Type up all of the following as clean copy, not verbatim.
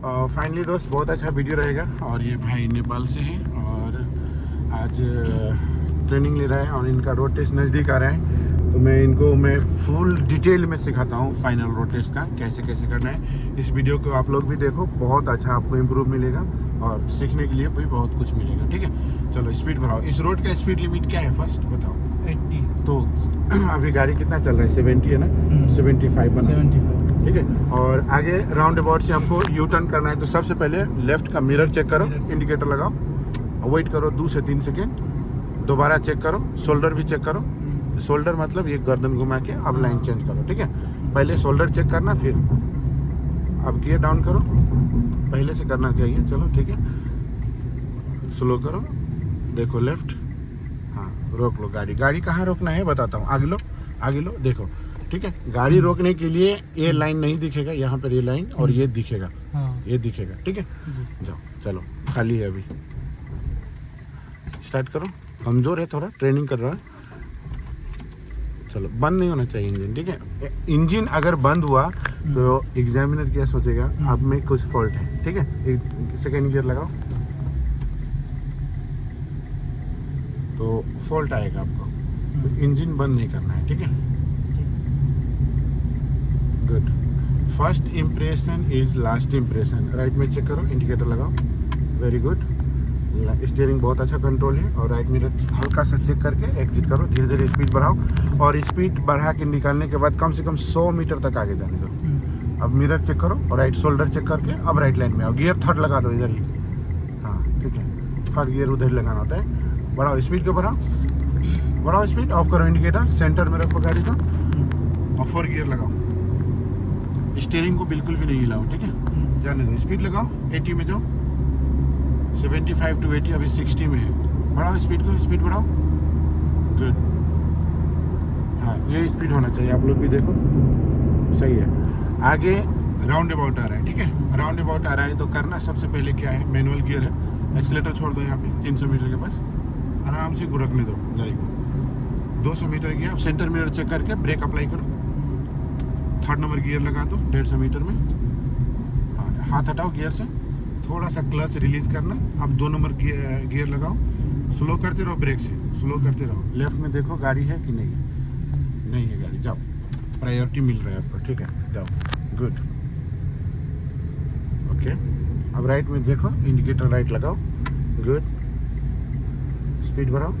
Finally दोस्त बहुत अच्छा वीडियो रहेगा। और ये भाई नेपाल से हैं और आज ट्रेनिंग ले रहा है और इनका रोड टेस्ट नज़दीक आ रहा है, तो मैं फुल डिटेल में सिखाता हूँ फाइनल रोड टेस्ट का कैसे कैसे करना है। इस वीडियो को आप लोग भी देखो, बहुत अच्छा आपको इम्प्रूव मिलेगा और सीखने के लिए भी बहुत कुछ मिलेगा। ठीक है, चलो स्पीड बढ़ाओ। इस रोड का स्पीड लिमिट क्या है फर्स्ट बताओ? 80। तो अभी गाड़ी कितना चल रहा है? 70 है ना? 75 बना। 75। ठीक है, और आगे राउंड अबाउट से हमको यू टर्न करना है, तो सबसे पहले लेफ्ट का मिरर चेक करो, इंडिकेटर लगाओ, वेट करो 2 से 3 सेकेंड, दोबारा चेक करो, शोल्डर भी चेक करो। शोल्डर मतलब ये गर्दन घुमा के अब लाइन चेंज करो। ठीक है, पहले शोल्डर चेक करना, फिर अब गियर डाउन करो, पहले से करना चाहिए। चलो ठीक है, स्लो करो, देखो लेफ्ट, हाँ रोक लो गाड़ी। गाड़ी कहाँ रोकना है बताता हूँ, आगे लो देखो। ठीक है, गाड़ी रोकने के लिए ये लाइन नहीं दिखेगा, यहाँ पर ये लाइन और ये दिखेगा, ये दिखेगा। ठीक है, जाओ चलो, खाली है अभी, स्टार्ट करो। कमज़ोर है थोड़ा, ट्रेनिंग कर रहा है। चलो, बंद नहीं होना चाहिए इंजन। ठीक है, इंजन अगर बंद हुआ तो एग्जामिनर क्या सोचेगा, आप में कुछ फॉल्ट है। ठीक है, एक सेकेंड गियर लगाओ तो फॉल्ट आएगा आपको, तो इंजन बंद नहीं करना है। ठीक है, good. First impression is last impression. Right में चेक करो, इंडिकेटर लगाओ, वेरी गुड। स्टीयरिंग बहुत अच्छा कंट्रोल है, और राइट मिरर हल्का सा चेक करके एग्जिट करो। धीरे धीरे स्पीड बढ़ाओ, और स्पीड बढ़ा के निकालने के बाद कम से कम 100 मीटर तक आगे जाने दो। अब मिरर चेक करो और राइट शोल्डर चेक करके अब राइट लाइन में आओ। गियर थर्ड लगा दो इधर ही, हाँ ठीक है, थर्ड गियर उधर लगाना होता है। बढ़ाओ स्पीड को, बढ़ाओ स्पीड। ऑफ करो इंडिकेटर, सेंटर में रखो गाड़ी का, और 4 गियर लगाओ। स्टीयरिंग को बिल्कुल भी नहीं हिलाओ। ठीक है, जाने दो, स्पीड लगाओ, 80 में जाओ। 75 to 80, अभी 60 में है। बढ़ाओ स्पीड को, स्पीड बढ़ाओ, गुड। हाँ, ये स्पीड होना चाहिए, आप लोग भी देखो, सही है। आगे राउंड अबाउट आ रहा है। ठीक है, राउंड अबाउट आ रहा है तो करना सबसे पहले क्या है, मैनुअल गियर है, एक्सीलेटर छोड़ दो यहाँ पे 300 मीटर के पास, आराम से गुरकने दो गाड़ी को। 200 मीटर गया, अब सेंटर मिरर चेक करके ब्रेक अप्लाई करो। थर्ड नंबर गियर लगा दो 150 मीटर में। हाँ, हाथ हटाओ गियर से, थोड़ा सा क्लच रिलीज करना। अब 2 नंबर गियर लगाओ, स्लो करते रहो, ब्रेक से स्लो करते रहो। लेफ्ट में देखो गाड़ी है कि नहीं है, नहीं है गाड़ी, जाओ, प्रायोरिटी मिल रहा है आपको। ठीक है, जाओ, गुड, ओके। अब राइट में देखो, इंडिकेटर राइट लगाओ, गुड। स्पीड बढ़ाओ,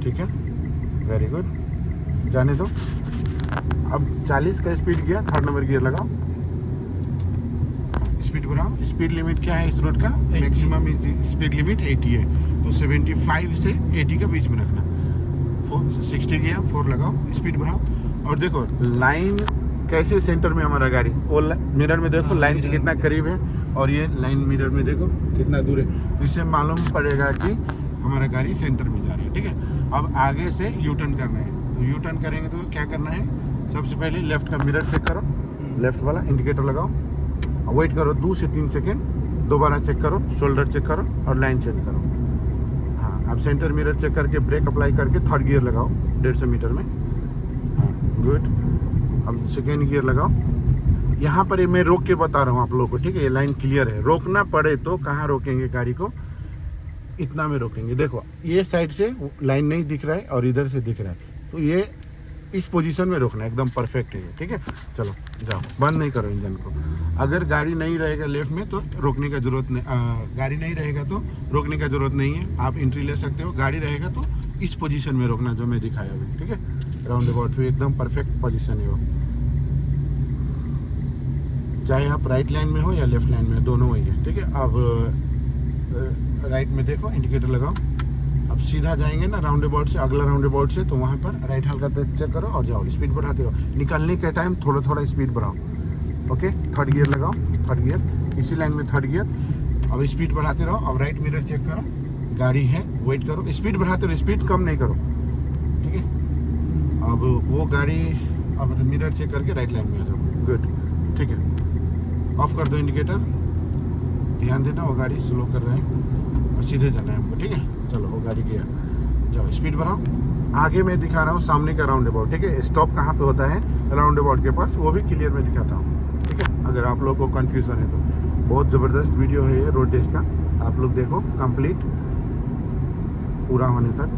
ठीक है, वेरी गुड, जाने दो। अब 40 का स्पीड गया, थर्ड नंबर गियर लगाओ, स्पीड बढ़ाओ। स्पीड लिमिट क्या है इस रोड का? मैक्सिमम स्पीड लिमिट 80 है, तो 75 से 80 के बीच में रखना। 60 गया, 4 लगाओ, स्पीड बढ़ाओ। और देखो लाइन कैसे सेंटर में हमारा गाड़ी, वो मिरर में देखो लाइन से कितना करीब है, और ये लाइन मिरर में देखो कितना दूर है। इससे मालूम पड़ेगा कि हमारा गाड़ी सेंटर में जा रही है। ठीक है, अब आगे से यू टर्न करना है, तो यू टर्न करेंगे तो क्या करना है, सबसे पहले लेफ्ट का मिरर चेक करो, लेफ्ट वाला इंडिकेटर लगाओ, वेट करो 2 से 3 सेकेंड, दोबारा चेक करो, शोल्डर चेक करो और लाइन चेंज करो। हाँ, अब सेंटर मिरर चेक करके ब्रेक अप्लाई करके थर्ड गियर लगाओ 150 मीटर में। हाँ, गुड। अब सेकेंड गियर लगाओ। यहाँ पर मैं रोक के बता रहा हूँ आप लोगों को। ठीक है, ये लाइन क्लियर है, रोकना पड़े तो कहाँ रोकेंगे गाड़ी को, इतना में रोकेंगे। देखो ये साइड से लाइन नहीं दिख रहा है और इधर से दिख रहा है, तो ये इस पोजीशन में रोकना एकदम परफेक्ट है। ठीक है, चलो जाओ, बंद नहीं करो इंजन को। अगर गाड़ी नहीं रहेगा लेफ्ट में तो रोकने का जरूरत नहीं, गाड़ी नहीं रहेगा तो रोकने का जरूरत नहीं है, आप एंट्री ले सकते हो। गाड़ी रहेगा तो इस पोजीशन में रोकना जो मैं दिखाया अभी। ठीक है, राउंड अबाउट पे एकदम परफेक्ट पोजीशन है वो, चाहे आप राइट लाइन में हो या लेफ्ट लाइन में, दोनों वही है। ठीक है, अब राइट में देखो, इंडिकेटर लगाओ। अब सीधा जाएंगे ना राउंड अबाउट से, अगला राउंड अबाउट से, तो वहाँ पर राइट हल्का चेक करो और जाओ, स्पीड बढ़ाते रहो। निकलने के टाइम थोड़ा थोड़ा स्पीड बढ़ाओ। ओके, थर्ड गियर लगाओ, थर्ड गियर, इसी लाइन में थर्ड गियर। अब स्पीड बढ़ाते रहो। अब राइट मिरर चेक करो, गाड़ी है, वेट करो, स्पीड बढ़ाते रहो, स्पीड कम नहीं करो। ठीक है, अब वो गाड़ी, अब मिरर चेक करके राइट लाइन में आ जाओ, गुड। ठीक है, ऑफ कर दो इंडिकेटर, ध्यान देना, वो गाड़ी स्लो कर रहे हैं और सीधे जाना है हमको। ठीक है, चलो वो गाड़ी गया, जाओ स्पीड बढ़ाओ। आगे मैं दिखा रहा हूँ सामने का राउंड अबाउट। ठीक है, स्टॉप कहाँ पे होता है राउंड अबाउट के पास, वो भी क्लियर में दिखाता हूँ। ठीक है, अगर आप लोग को कन्फ्यूज़न है तो। बहुत ज़बरदस्त वीडियो है ये रोड टेस्ट का, आप लोग देखो कंप्लीट पूरा होने तक।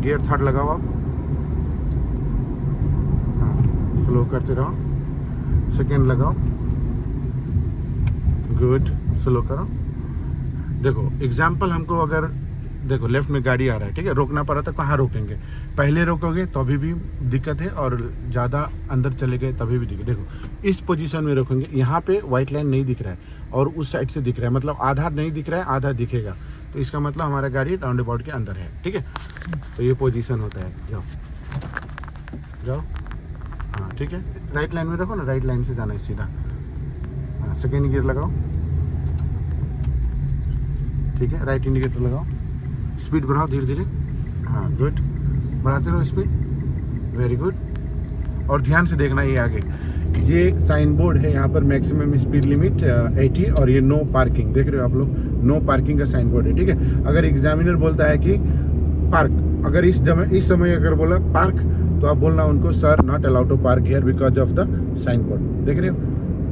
गियर थर्ड लगाओ आप, हाँ स्लो करते रहो। सेकेंड लगाओ, गुड, स्लो करो। देखो एग्जाम्पल, हमको अगर देखो लेफ्ट में गाड़ी आ रहा है, ठीक है, रोकना पड़ा तो कहाँ रोकेंगे? पहले रोकोगे तो अभी भी दिक्कत है, और ज़्यादा अंदर चले गए तभी भी दिक्कत। देखो इस पोजीशन में रोकेंगे, यहाँ पे वाइट लाइन नहीं दिख रहा है और उस साइड से दिख रहा है, मतलब आधा नहीं दिख रहा है, आधा दिखेगा, तो इसका मतलब हमारा गाड़ी राउंड अबाउट के अंदर है, ठीक है। तो ये पोजीशन होता है। जाओ जाओ, हाँ ठीक है, राइट लाइन में रखो ना, राइट लाइन से जाना है सीधा। हाँ सेकेंड गियर लगाओ, ठीक है, राइट इंडिकेटर लगाओ, स्पीड बढ़ाओ धीरे धीरे, हाँ गुड, बढ़ाते रहो स्पीड, वेरी गुड। और ध्यान से देखना, ये आगे ये साइन बोर्ड है, यहाँ पर मैक्सिमम स्पीड लिमिट 80, और ये नो पार्किंग, देख रहे हो आप लोग, नो पार्किंग का साइन बोर्ड है, ठीक है। अगर एग्जामिनर बोलता है कि पार्क, अगर इस समय अगर बोला पार्क, तो आप बोलना उनको sir not allowed to park here because of the sign board, देख रहे हो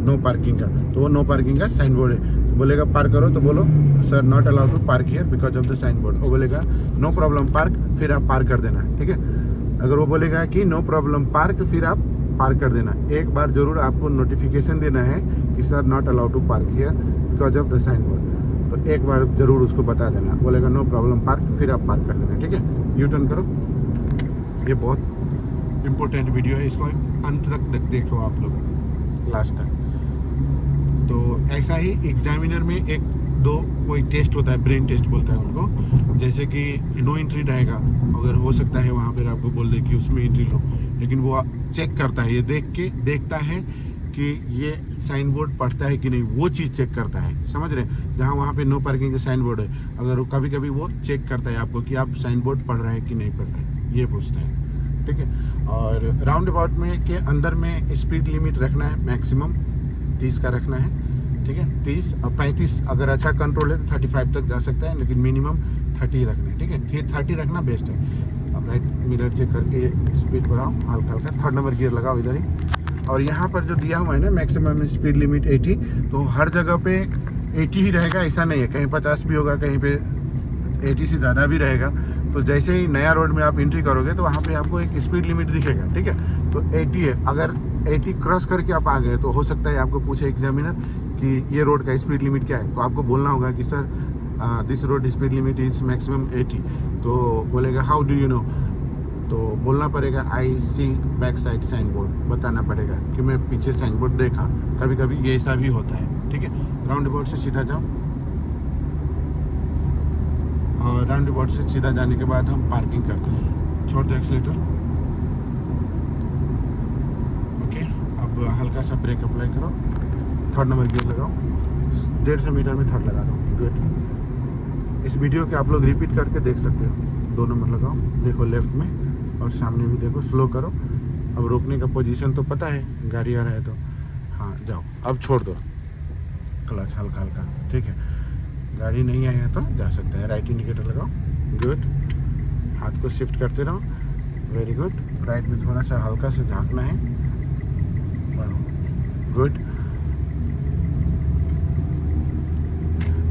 नो पार्किंग का, तो वो नो पार्किंग का साइन बोर्ड है। बोलेगा पार्क करो तो बोलो sir not allowed to park here because of the sign board, वो बोलेगा नो प्रॉब्लम पार्क, फिर आप पार्क कर देना, ठीक है। अगर वो बोलेगा कि नो प्रॉब्लम पार्क, फिर आप पार्क कर देना। एक बार जरूर आपको नोटिफिकेशन देना है कि sir not allowed to park here because of the sign board, तो एक बार जरूर उसको बता देना। बोलेगा नो प्रॉब्लम पार्क, फिर आप पार्क कर देना, ठीक है। यू टर्न करो। ये बहुत इम्पोर्टेंट वीडियो है, इसको अंत तक देखो आप लोग, लास्ट तक। तो ऐसा ही एग्जामिनर में एक दो कोई टेस्ट होता है, ब्रेन टेस्ट बोलता है उनको, जैसे कि नो एंट्री रहेगा, अगर हो सकता है वहाँ पर आपको बोल दे कि उसमें एंट्री लो, लेकिन वो चेक करता है, ये देखता है कि ये साइन बोर्ड पढ़ता है कि नहीं, वो चीज़ चेक करता है, समझ रहे हैं। जहाँ वहाँ पे नो पार्किंग का साइन बोर्ड है, अगर कभी कभी वो चेक करता है आपको कि आप साइन बोर्ड पढ़ रहे हैं कि नहीं पढ़ रहे, ये पूछता है, ठीक है। और राउंड अबाउट में के अंदर में स्पीड लिमिट रखना है, मैक्सिमम 30 का रखना है, ठीक है। 30 और 35 अगर अच्छा कंट्रोल है तो 35 तक जा सकता है, लेकिन मिनिमम 30 रखना है, ठीक है। 30 रखना बेस्ट है। अब राइट मिरर चेक करके स्पीड बढ़ाओ हल्का हल्का, थर्ड नंबर गियर लगाओ इधर ही। और यहाँ पर जो दिया हुआ है ना मैक्सिमम स्पीड लिमिट 80, तो हर जगह पे 80 ही रहेगा, ऐसा नहीं है, कहीं 50 भी होगा, कहीं पे 80 से ज़्यादा भी रहेगा। तो जैसे ही नया रोड में आप एंट्री करोगे तो वहाँ पे आपको एक स्पीड लिमिट दिखेगा, ठीक है। तो 80 है, अगर 80 क्रॉस करके आप आ गए तो हो सकता है आपको पूछे एग्जामिनर कि ये रोड का स्पीड लिमिट क्या है, तो आपको बोलना होगा कि sir this road speed limit is maximum 80। तो बोलेगा हाउ डू यू नो, तो बोलना पड़ेगा आई सी बैक साइड साइन बोर्ड, बताना पड़ेगा कि मैं पीछे साइन बोर्ड देखा। कभी कभी ये ऐसा भी होता है, ठीक है। राउंड अबाउट से सीधा जाओ, और राउंड अबाउट से सीधा जाने के बाद हम पार्किंग करते हैं। छोड़ दो एक्सीलेटर, ओके। अब हल्का सा ब्रेक अप्लाई करो, थर्ड नंबर गियर लगाओ, 150 मीटर में थर्ड लगा दो, गुड। इस वीडियो के आप लोग रिपीट करके देख सकते हो। 2 नंबर लगाओ, देखो लेफ्ट में और सामने भी देखो, स्लो करो। अब रोकने का पोजीशन तो पता है, गाड़ी आ रहा है तो, हाँ जाओ। अब छोड़ दो क्लच हल्का हल्का, ठीक है। गाड़ी नहीं आई है तो जा सकता है। राइट इंडिकेटर लगाओ, गुड। हाथ को शिफ्ट करते रहो, वेरी गुड। राइट में थोड़ा सा हल्का से झांकना है, गुड।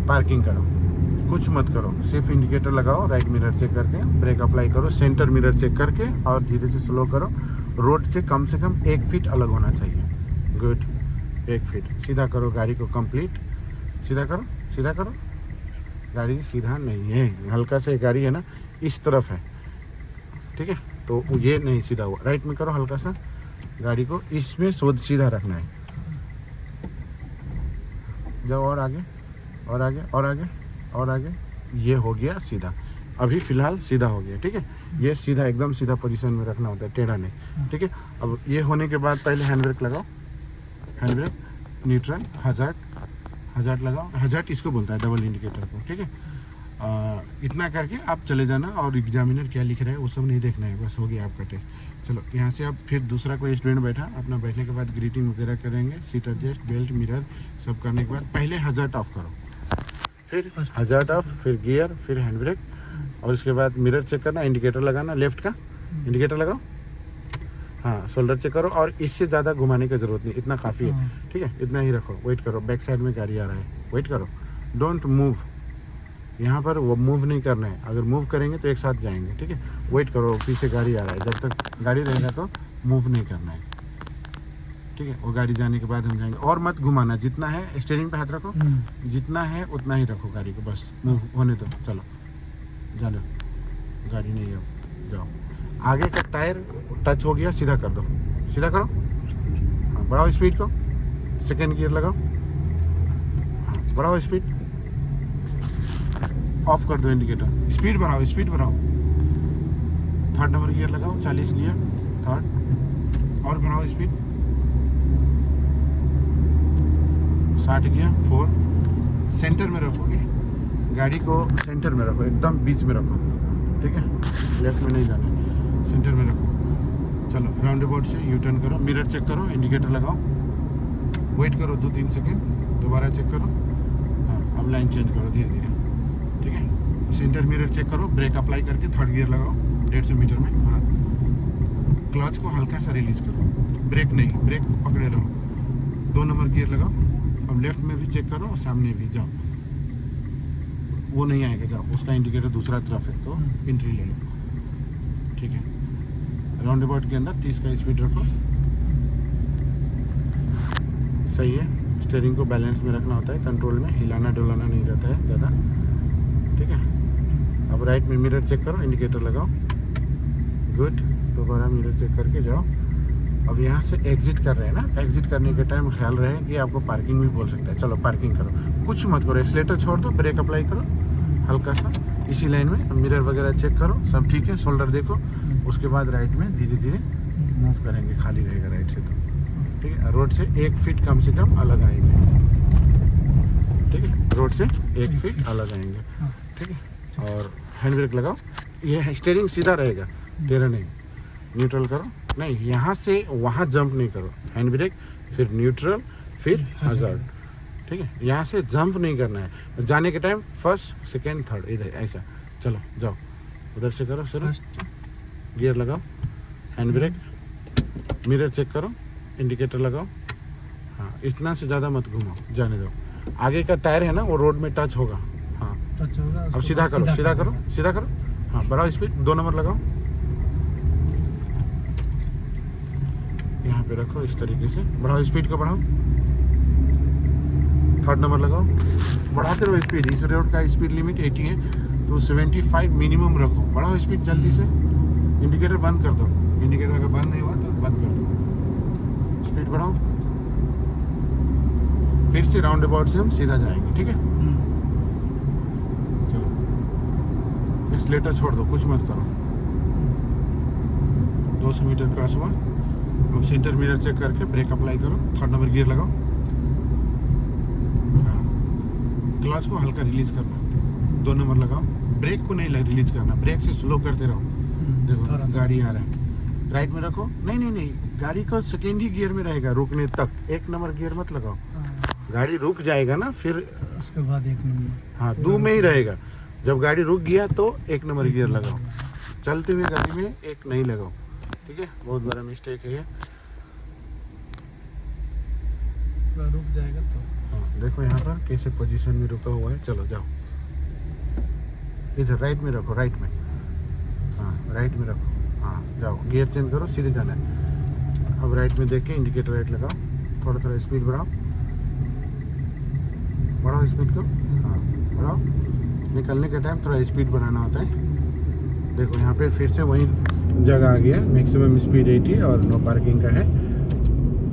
पार्किंग करो, कुछ मत करो, सिर्फ इंडिकेटर लगाओ, राइट मिरर चेक करके ब्रेक अप्लाई करो, सेंटर मिरर चेक करके, और धीरे से स्लो करो। रोड से कम 1 फीट अलग होना चाहिए, गुड। 1 फीट सीधा करो, गाड़ी को कंप्लीट सीधा करो, सीधा करो। गाड़ी सीधा नहीं है, हल्का से गाड़ी है ना इस तरफ है, ठीक है, तो ये नहीं सीधा हुआ। राइट में करो हल्का सा, गाड़ी को इसमें सीधा रखना है। जाओ और आगे और आगे और आगे और आगे, ये हो गया सीधा। अभी फ़िलहाल सीधा हो गया, ठीक है। ये सीधा एकदम सीधा पोजीशन में रखना होता है, टेढ़ा नहीं, ठीक है। अब ये होने के बाद पहले हैंड ब्रेक लगाओ, हैंड ब्रेक, न्यूट्रल, हजार्ड लगाओ। हजार्ड इसको बोलता है डबल इंडिकेटर को, ठीक है। इतना करके आप चले जाना, और एग्जामिनर क्या लिख रहा है वो सब नहीं देखना है, बस हो गया आपका टेस्ट। चलो यहाँ से आप फिर दूसरा कोई स्टूडेंट बैठा, अपना बैठने के बाद ग्रीटिंग वगैरह करेंगे, सीट एडजस्ट, बेल्ट, मिरर सब करने के बाद पहले हजार्ड ऑफ करो, फिर हजार्ड ऑफ, फिर गियर, फिर हैंड ब्रेक, और उसके बाद मिरर चेक करना, इंडिकेटर लगाना, लेफ्ट का इंडिकेटर लगाओ, हाँ शोल्डर चेक करो, और इससे ज़्यादा घुमाने की ज़रूरत नहीं, इतना काफ़ी है। ठीक है, इतना ही रखो, वेट करो। बैक साइड में गाड़ी आ रहा है, वेट करो, डोंट मूव। यहाँ पर वो मूव नहीं करना है, अगर मूव करेंगे तो एक साथ जाएंगे। ठीक है, वेट करो, पीछे गाड़ी आ रहा है, जब तक गाड़ी रहेगा तो मूव नहीं करना है। ठीक है, वो गाड़ी जाने के बाद हम जाएंगे। और मत घुमाना, जितना है स्टीयरिंग पे हाथ रखो, जितना है उतना ही रखो गाड़ी को, बस मूव होने दो। चलो जाओ, गाड़ी नहीं है, जाओ। आगे का टायर टच हो गया, सीधा कर दो, सीधा करो। हाँ, बढ़ाओ स्पीड को, सेकेंड गियर लगाओ। हाँ, बढ़ाओ स्पीड, ऑफ कर दो इंडिकेटर, स्पीड बढ़ाओ, स्पीड बढ़ाओ। थर्ड नंबर गियर लगाओ, 40 गियर, थर्ड, और बढ़ाओ स्पीड, 60 गियर, 4। सेंटर में रखोगे गाड़ी को, सेंटर में रखो, एकदम बीच में रखो। ठीक है, लेफ्ट में नहीं जाना है, सेंटर में रखो। चलो राउंड अबाउट से यू टर्न करो, मिरर चेक करो, इंडिकेटर लगाओ, वेट करो 2-3 सेकेंड, दोबारा चेक करो। हाँ, अब लाइन चेंज करो धीरे धीरे। ठीक है, सेंटर मिरर चेक करो, ब्रेक अप्लाई करके थर्ड गियर लगाओ 150 मीटर में। हाँ, क्लच को हल्का सा रिलीज करो, ब्रेक नहीं, ब्रेक पकड़े रहो। 2 नंबर गियर लगाओ, अब लेफ्ट में भी चेक करो, सामने भी जाओ, वो नहीं आएगा, जाओ, उसका इंडिकेटर दूसरा तरफ है तो एंट्री ले लो। ठीक है, राउंड अबाउट के अंदर 30 का स्पीड रखो, सही है। स्टीयरिंग को बैलेंस में रखना होता है, कंट्रोल में हिलाना डुलाना नहीं रहता है ज़्यादा। ठीक है, अब राइट में मिरर चेक करो, इंडिकेटर लगाओ, गुड। दोबारा मिरर चेक करके जाओ। अब यहाँ से एग्जिट कर रहे हैं ना, एग्जिट करने के टाइम ख्याल रहे कि आपको पार्किंग भी बोल सकता है। चलो पार्किंग करो, कुछ मत करो, एक्सीलेटर छोड़ दो, ब्रेक अप्लाई करो हल्का सा इसी लाइन में। मिरर वगैरह चेक करो, सब ठीक है, शोल्डर देखो। उसके बाद राइट में धीरे धीरे मूव करेंगे, खाली रहेगा राइट से तो। ठीक है, रोड से 1 फीट कम से कम अलग आएंगे। ठीक है, रोड से 1 फीट अलग आएंगे। ठीक है, और हैंड ब्रेक लगाओ, ये स्टीयरिंग सीधा रहेगा, टेढ़ा नहीं। न्यूट्रल करो, नहीं यहाँ से वहाँ जंप नहीं करो, हैंड ब्रेक फिर न्यूट्रल फिर हजार्ड। ठीक है, यहाँ से जंप नहीं करना है, जाने के टाइम फर्स्ट सेकेंड थर्ड इधर ऐसा। चलो जाओ, उधर से करो, सर गियर लगाओ, हैंड ब्रेक, मिरर चेक करो, इंडिकेटर लगाओ। हाँ, इतना से ज़्यादा मत घुमाओ, जाने दो। आगे का टायर है ना वो रोड में टच होगा। हाँ टच होगा, अब सीधा करो, सीधा करो, सीधा करो। हाँ, बढ़ाओ स्पीड, 2 नंबर लगाओ, यहाँ पे रखो इस तरीके से, बढ़ाओ स्पीड को, बढ़ाओ। थर्ड नंबर लगाओ, बढ़ाते रहो स्पीड। इस रोड का स्पीड लिमिट 80 है तो 75 मिनिमम रखो। बढ़ाओ स्पीड जल्दी से, इंडिकेटर बंद कर दो, इंडिकेटर अगर बंद नहीं हुआ तो बंद कर दो। स्पीड बढ़ाओ, फिर से राउंड अबाउट से हम सीधा जाएंगे। ठीक है, चलो एक्सीलेटर छोड़ दो, कुछ मत करो। 200 मीटर क्रॉस हुआ, अब सेंटर मिरर चेक करके ब्रेक अप्लाई करो, थर्ड नंबर गियर लगाओ। हाँ, क्लच को हल्का रिलीज करना, 2 नंबर लगाओ, ब्रेक को नहीं रिलीज करना, ब्रेक से स्लो करते रहो। देखो गाड़ी आ रहा है, राइट में रखो, नहीं नहीं नहीं, गाड़ी को सेकेंड ही गियर में रहेगा रुकने तक, 1 नंबर गियर मत लगाओ। गाड़ी रुक जाएगा ना फिर उसके बाद 1 नंबर, हाँ 2 में ही रहेगा। जब गाड़ी रुक गया तो 1 नंबर गियर लगाओ, चलते हुए गाड़ी में 1 नहीं लगाओ। ठीक है, बहुत बड़ा मिस्टेक है ये। रुक जाएगा तो हाँ, देखो यहाँ पर कैसे पोजीशन में रुका हुआ है। चलो जाओ, इधर राइट में रखो, राइट में, हाँ राइट में रखो। हाँ जाओ, गियर चेंज करो, सीधे जाना है। अब राइट में देख के इंडिकेटर राइट लगाओ, थोड़ा थोड़ा स्पीड बढ़ाओ, बढ़ाओ स्पीड को। हाँ बढ़ाओ, निकलने के टाइम थोड़ा स्पीड बढ़ाना होता है। देखो यहाँ पे फिर से वही जगह आ गया, मैक्सिमम स्पीड 80 और नो पार्किंग का है।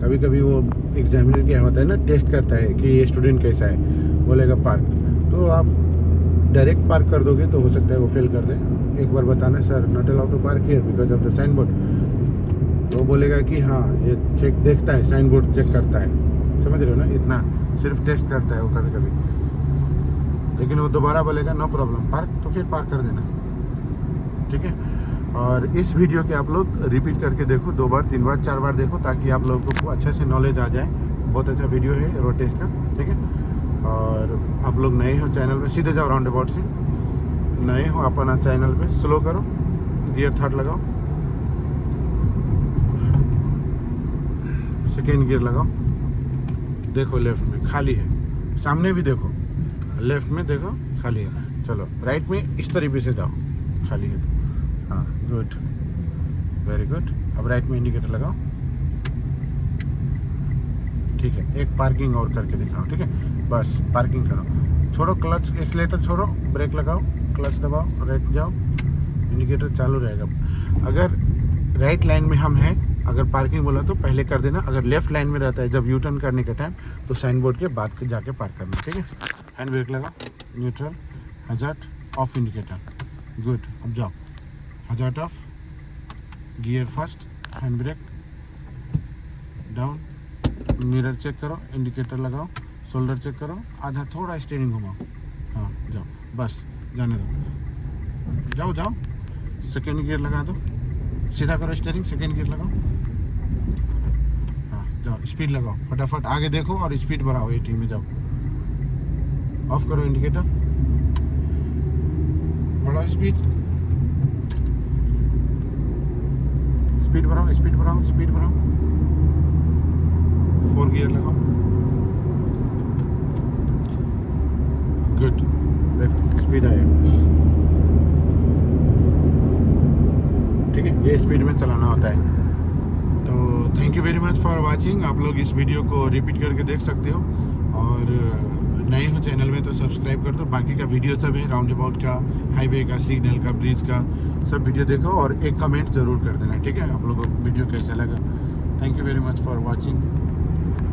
कभी कभी वो एग्जामिनर क्या होता है ना, टेस्ट करता है कि ये स्टूडेंट कैसा है, बोलेगा पार्क, तो आप डायरेक्ट पार्क कर दोगे तो हो सकता है वो फेल कर दे। एक बार बताना, sir not allowed to park here because of the sign board, तो बोलेगा कि हाँ ये चेक देखता है, साइन बोर्ड चेक करता है, समझ रहे हो ना, इतना सिर्फ टेस्ट करता है वो कभी कभी। लेकिन वो दोबारा बोलेगा नो प्रॉब्लम पार्क, तो फिर पार्क कर देना। ठीक है, और इस वीडियो के आप लोग रिपीट करके देखो, 2 बार 3 बार 4 बार देखो, ताकि आप लोगों को अच्छे से नॉलेज आ जाए। बहुत अच्छा वीडियो है रोड टेस्ट का। ठीक है, और आप लोग नए हो चैनल में, सीधे जाओ राउंड अबाउट से, नए हो अपना चैनल पे, स्लो करो, गियर थर्ड लगाओ, सेकेंड गियर लगाओ, देखो लेफ्ट में खाली है, सामने भी देखो, लेफ्ट में देखो खाली है। चलो राइट में इस तरीके से जाओ, खाली है तो। हाँ गुड, वेरी गुड। अब राइट में इंडिकेटर लगाओ, ठीक है। एक पार्किंग और करके दिखाओ, ठीक है। बस पार्किंग करो, छोड़ो क्लच, एक्सीलेटर छोड़ो, ब्रेक लगाओ, क्लच दबाओ, राइट जाओ, इंडिकेटर चालू रहेगा। अगर राइट लाइन में हम हैं, अगर पार्किंग बोला तो पहले कर देना, अगर लेफ्ट लाइन में रहता है जब यू टर्न करने के टाइम तो साइन बोर्ड के बाद जाके पार्क करना, ठीक है। हैंड ब्रेक लगाओ, neutral, hazard, off indicator, good. अब जाओ, hazard off, gear first, hand brake down, mirror check करो, इंडिकेटर लगाओ, शोल्डर चेक करो, आधा थोड़ा स्टीयरिंग घुमाओ, हाँ जाओ, बस जाने दो, जाओ जाओ। सेकेंड गियर लगा दो, सीधा करो स्टीयरिंग, सेकेंड गियर लगाओ, हाँ जाओ, स्पीड लगाओ, फटाफट आगे देखो और स्पीड बढ़ाओ, 80 में जाओ। ऑफ करो इंडिकेटर, बढ़ाओ स्पीड, स्पीड बढ़ाओ, स्पीड बढ़ाओ, स्पीड बढ़ाओ। 4 गियर लगाओ, गुड, देखो स्पीड आया, ठीक है। ये स्पीड में चलाना होता है। तो thank you very much for watching. आप लोग इस वीडियो को रिपीट करके देख सकते हो, और नए हो चैनल में तो सब्सक्राइब कर दो। बाकी का वीडियो सब है, राउंड अबाउट का, हाईवे का, सिग्नल का, ब्रिज का, सब वीडियो देखो और एक कमेंट ज़रूर कर देना, ठीक है। आप लोगों को वीडियो कैसा लगा। Thank you very much for watching.